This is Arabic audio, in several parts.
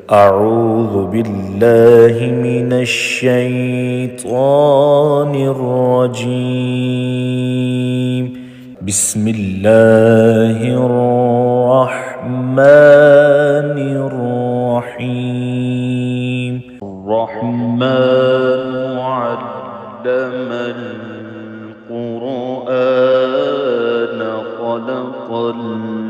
أعوذ بالله من الشيطان الرجيم. بسم الله الرحمن الرحيم. الرحمن علم القرآن خلق الإنسان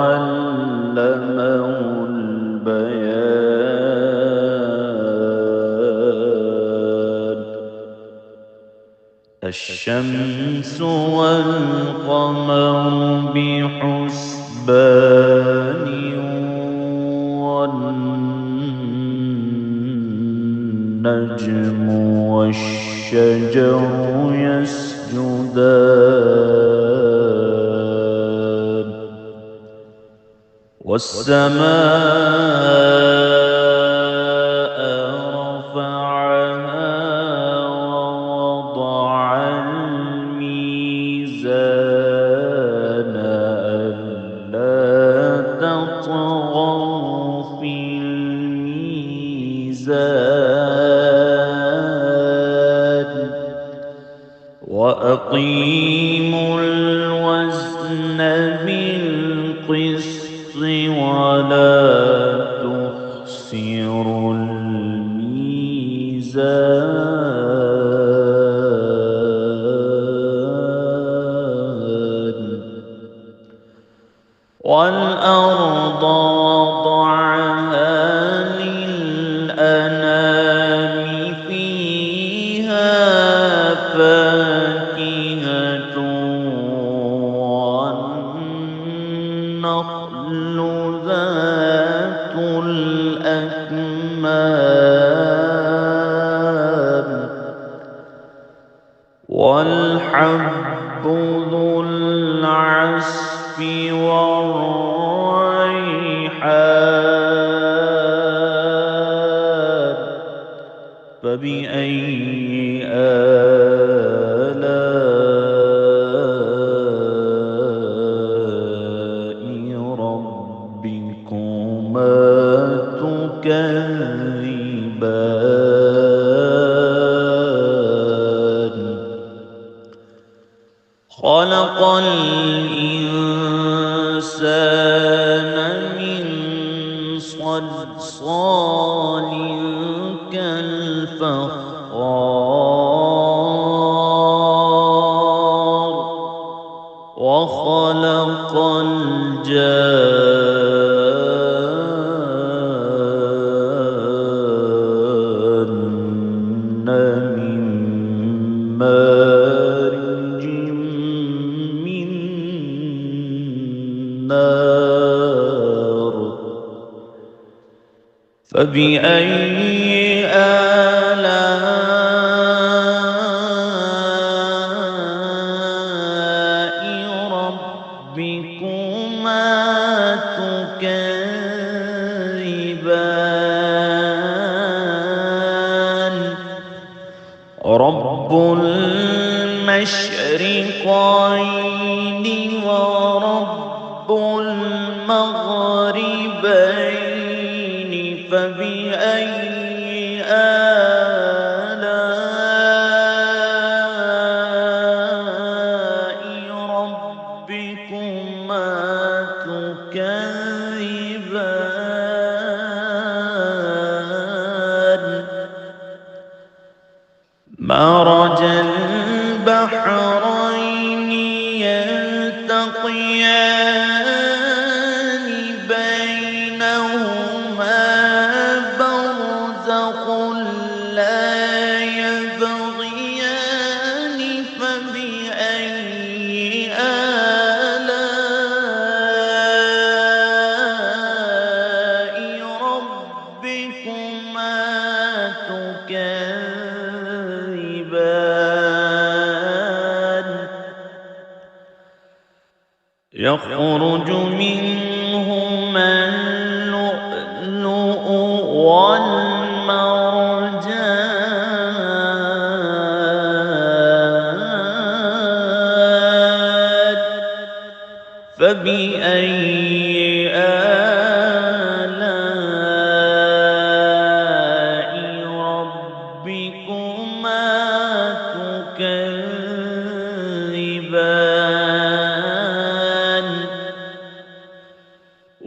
علمه البيان. الشمس والقمر بحسبان والنجم والشجر يسجدان والسماء رفعها ووضع الميزان ألا تطغوا في الميزان وأقيموا الوزن بالقسط ولا تخسروا الميزان والأرض وضعها للأنام فيها فاكهة والنخل ذات الأكمام والحب ذو العصف والريحان. فبأي آلاء ربكما تكذبان. خلق الإنسان من صلصال كالفخار وخلق الجان من مارج من نار. فبأي آلاء ربكما تكذبان. رب المشرقين ورب المغربين. فبأي آلاء ربكما تكذبان. مرج البحرين يلتقيان بينهما برزخ لا يبغيان. فبأي آلاء ربكما تكذبان. يخرج منهما اللؤلؤ والمرجان. فبأي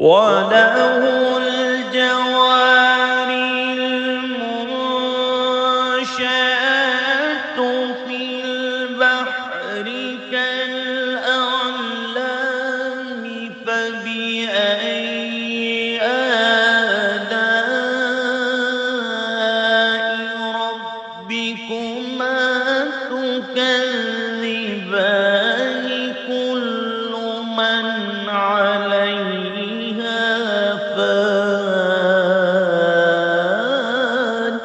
وله الجوار المنشآت في البحر كالأعلام فبأي آلاء ربكما تكذبان كل من عليها فان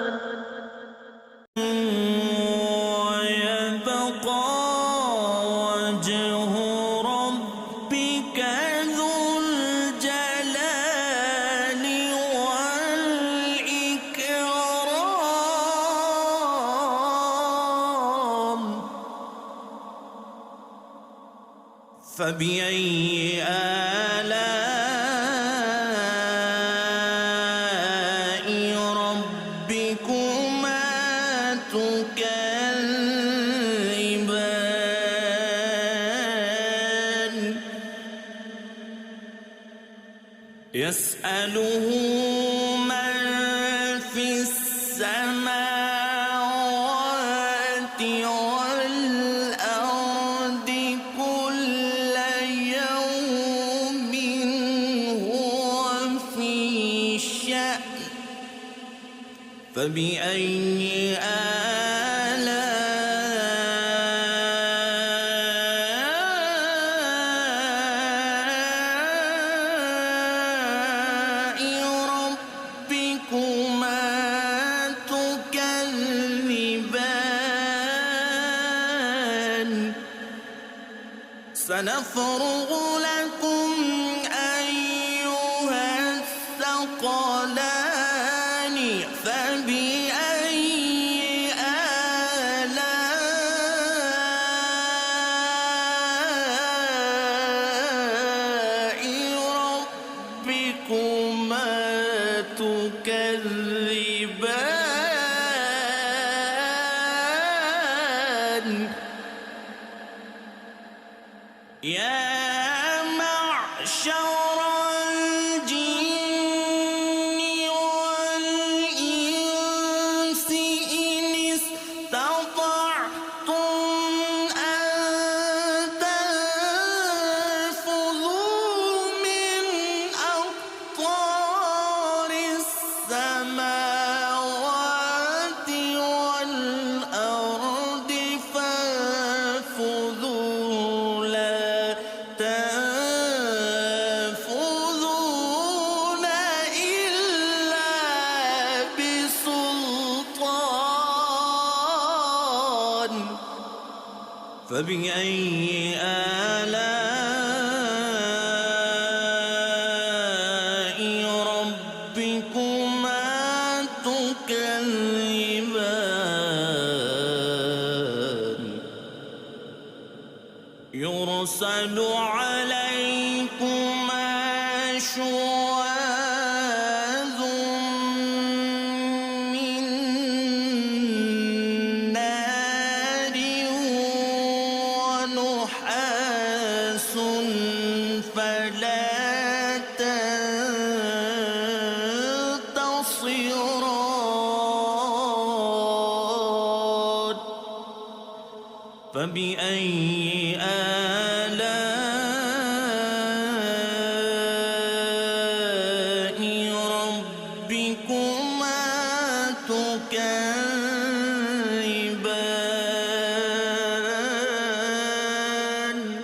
ويبقى وجه ربك ذو الجلال والإكرام فبأي آلاء ربكما تكذبان يسأله من في السماوات والأرض كل يوم هو في شأن فبأي آلاء ربكما تكذبان سنفرغ لكم أيها الثقلان فبأي آلاء ربكما تكذبان يا معشر الجن والإنس إن استطعتم أن تنفذوا من أقطار السماوات والأرض فانفذوا لا تنفذون إلا بسلطان فبأي آلاء ربكما تكذبان يرسل عليكما شواظ من نار ونحاس فلا تنتصران فبأي آلاء ربكما تكذبان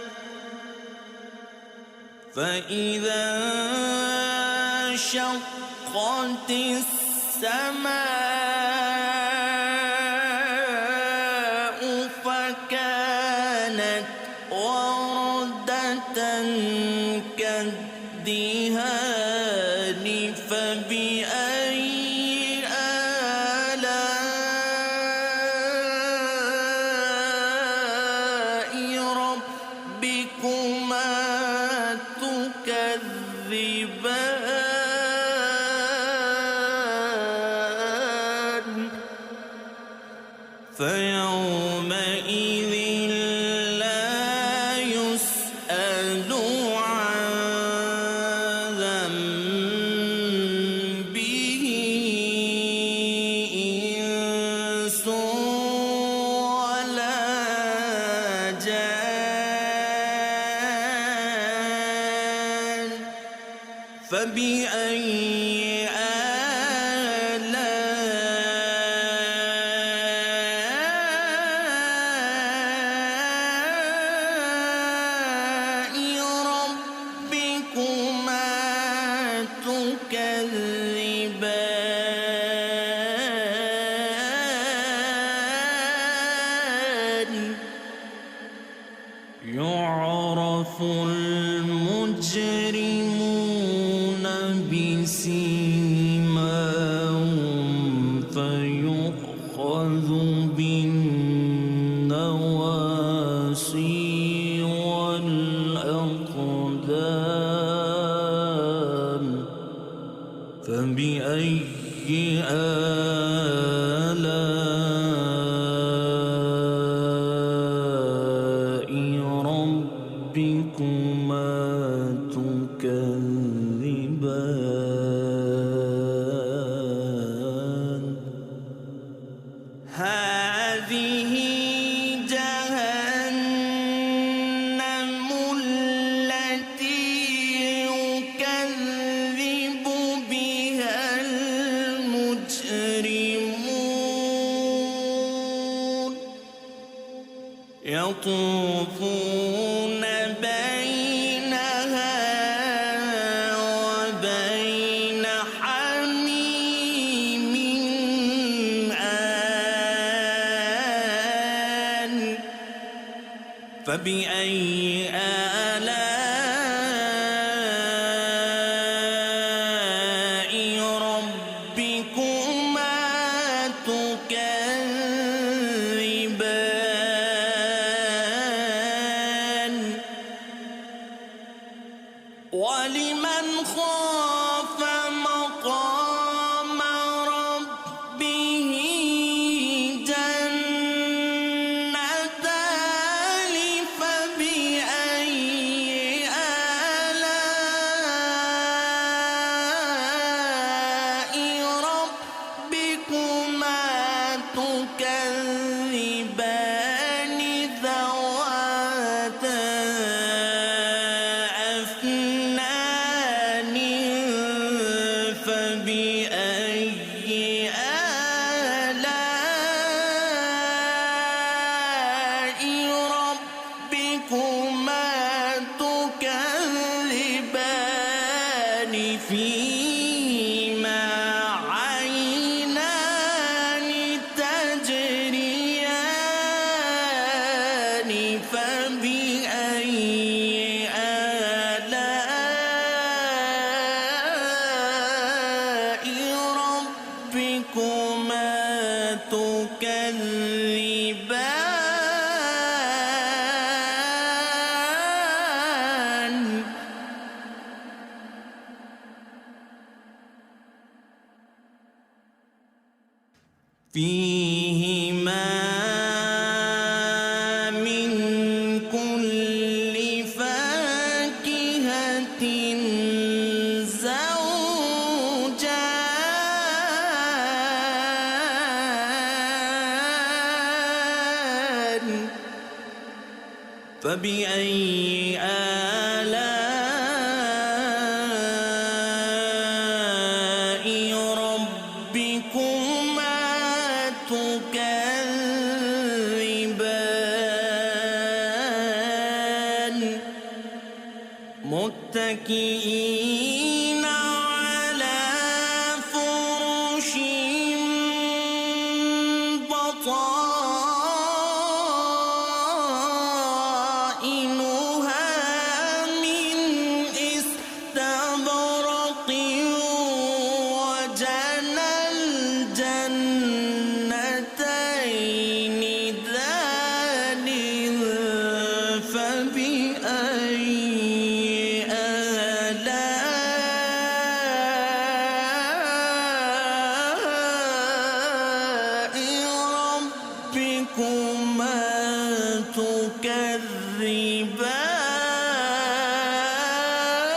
فإذا انشقت السماء فكانت وردة كالدهان فبأي آلاء ربكما تكذبان فيومئذ لا يسأل عن فبأي آلاء ربكما تكذبان يعرف المجرمون بسيماهم فيؤخذ بالنواصي والأقدام فبأي آلاء ربكما تكذبان هذه جهنم التي يكذب بها المجرمون يطوفون بينها وبين حميم آن فبأي آلاء ربكما تكذبان ولمن خاف مقام ربه جنتان فبأي آلاء ربكما تكذبان ذواتا أفنان فبأي آلاء ربكما تكذبان فيهما عينان تجريان فبأي آلاء ربكما تكذبان فيهما من كل فاكهة زوجان فبأي آلاء ربكما تكذبان متكئين على فرش بطائنها من استبرق وجنى الجنتين دان فبأي آلاء ربكما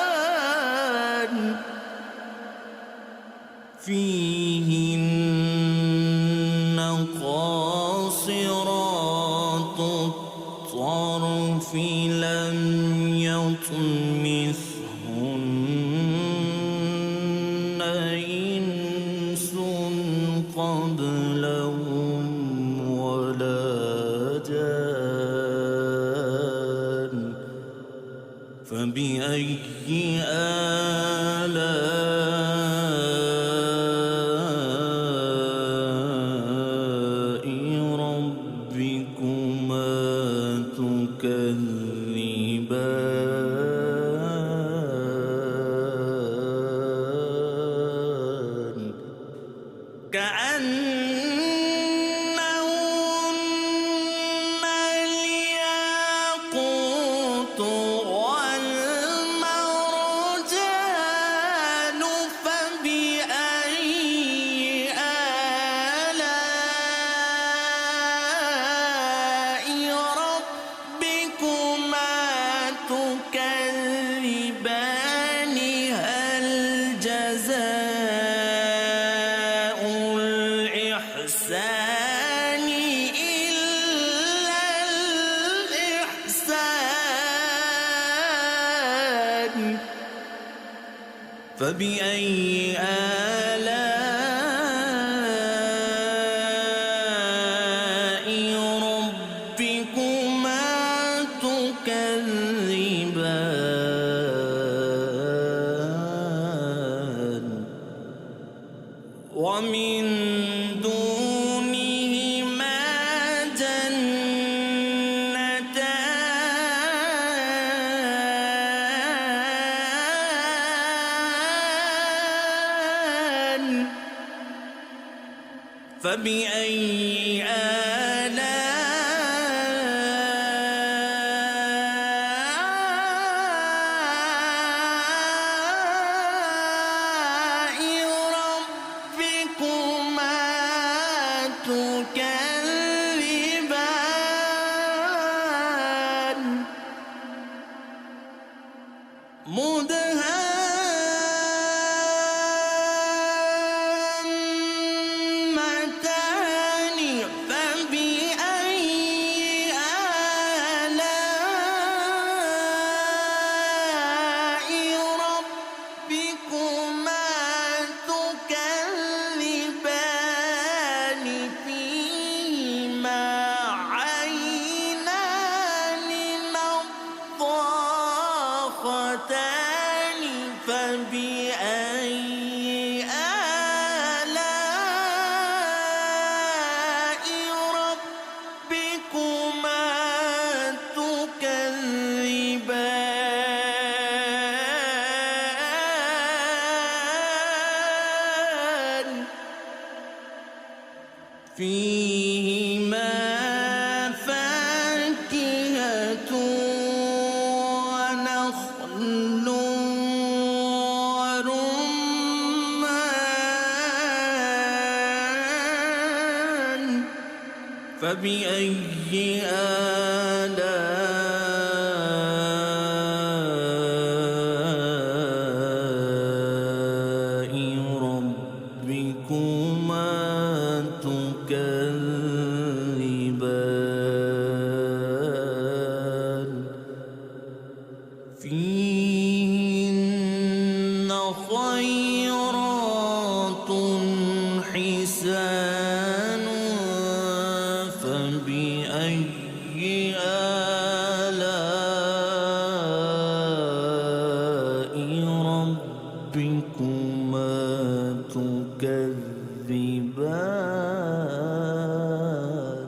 تكذبان فيهن قاصرات الطرف لم يطمثهن كأنهن الياقوت والمرجان فبأي آلاء ربكما تكذبان هل جزاء الإحسان إلا الإحسان فبأي آلاء ربكما تكذبان ومن دونهما جنتان فبأي آلاء ربكما تكذبان مدهامتان فبأي آلاء ربكما تكذبان فيهما عينان نضاختان فبأي آلاء ربكما تكذبان فيهما فاكهة ونخل ورمان فبأي آلاء ربكما تكذبان فيهن خيرات حسان فبأي آلاء ربكما تكذبان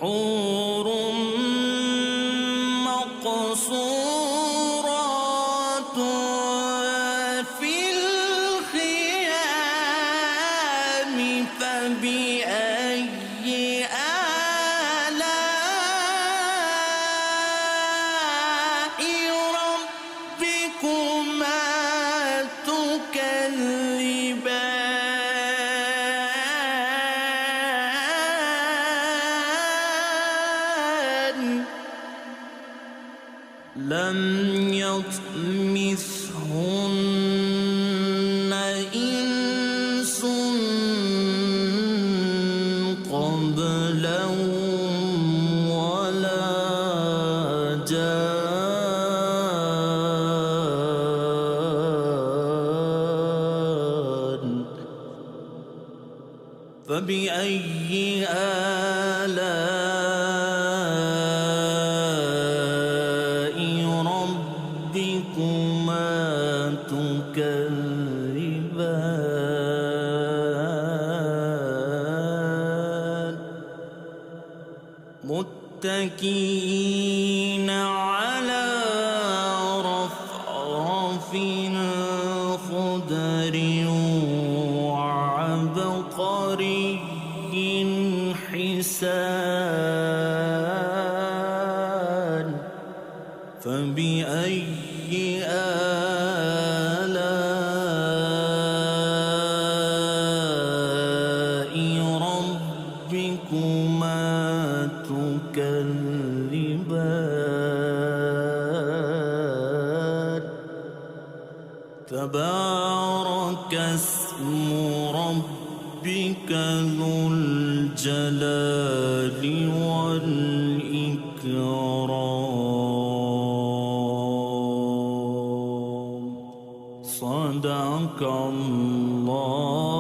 حور مقصورات في الخيام فبأي آلاء ربكما تكذبان لم يطمثهن إنس قبلهم ولا جان فبأي آلاء ربكما تكذبان متكئين على رفرف خضر وعبقر تبارك اسم ربك ذو الجلال والإكرام. صدق الله